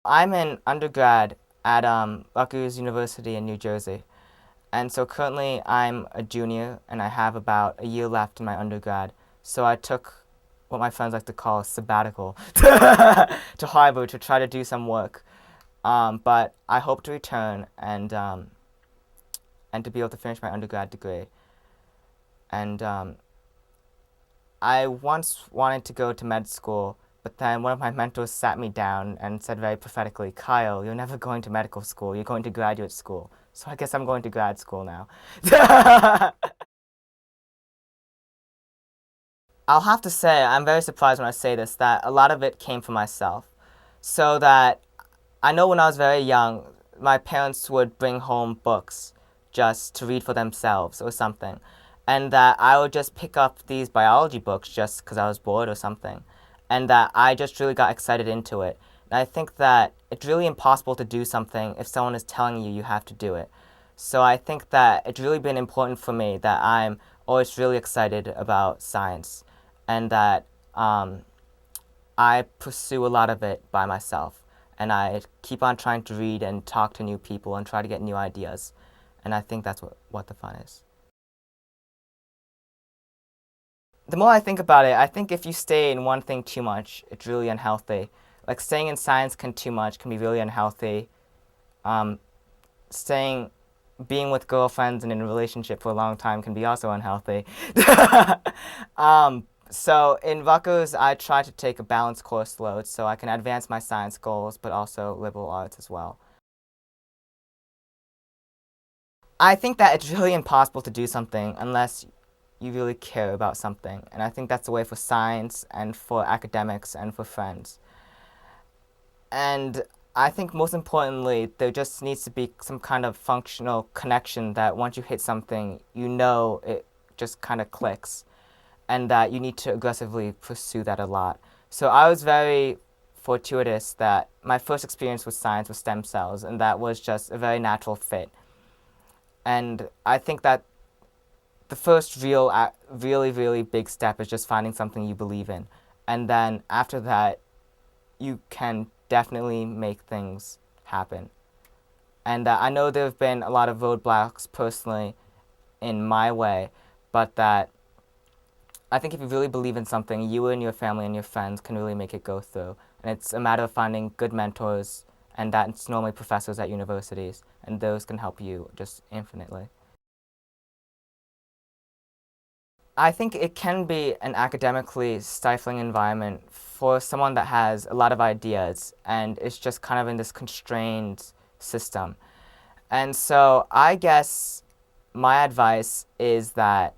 I'm an undergrad at Rutgers University in New Jersey. And so currently I'm a junior and I have about a year left in my undergrad. So I took what my friends like to call a sabbatical to Harvard to try to do some work. But I hope to return and to be able to finish my undergrad degree. And I once wanted to go to med school, but then one of my mentors sat me down and said very prophetically, Kyle, you're never going to medical school, you're going to graduate school. So I guess I'm going to grad school now. I'll have to say, I'm very surprised when I say this, that a lot of it came from myself. So that I know when I was very young, my parents would bring home books just to read for themselves or something. And that I would just pick up these biology books just because I was bored or something. And that I just really got excited into it. And I think that it's really impossible to do something if someone is telling you you have to do it. So I think that it's really been important for me that I'm always really excited about science and that I pursue a lot of it by myself. And I keep on trying to read and talk to new people and try to get new ideas. And I think that's what the fun is. The more I think about it, I think if you stay in one thing too much, it's really unhealthy. Like staying in science too much can be really unhealthy. Um, staying, being with girlfriends and in a relationship for a long time can be also unhealthy. So in Rutgers, I try to take a balanced course load so I can advance my science goals, but also liberal arts as well. I think that it's really impossible to do something unless you really care about something. And I think that's the way for science and for academics and for friends. And I think most importantly, there just needs to be some kind of functional connection that once you hit something, you know it just kind of clicks and that you need to aggressively pursue that a lot. So I was very fortuitous that my first experience with science was stem cells, and that was just a very natural fit. And I think that the first really big step is just finding something you believe in. And then after that, you can definitely make things happen. And I know there have been a lot of roadblocks personally in my way, but that I think if you really believe in something, you and your family and your friends can really make it go through. And it's a matter of finding good mentors, and that's normally professors at universities, and those can help you just infinitely. I think it can be an academically stifling environment for someone that has a lot of ideas and is just kind of in this constrained system. And so I guess my advice is that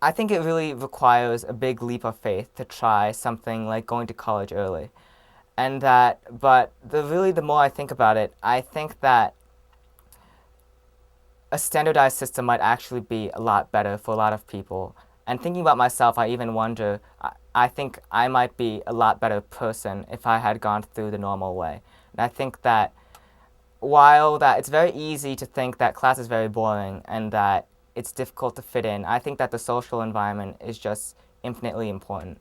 I think it really requires a big leap of faith to try something like going to college early. And that, but the more I think about it, I think that a standardized system might actually be a lot better for a lot of people. And thinking about myself, I even wonder, I think I might be a lot better person if I had gone through the normal way. And I think that while that it's very easy to think that class is very boring and that it's difficult to fit in, I think that the social environment is just infinitely important.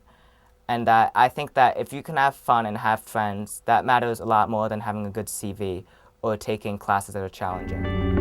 And that I think that if you can have fun and have friends, that matters a lot more than having a good CV or taking classes that are challenging.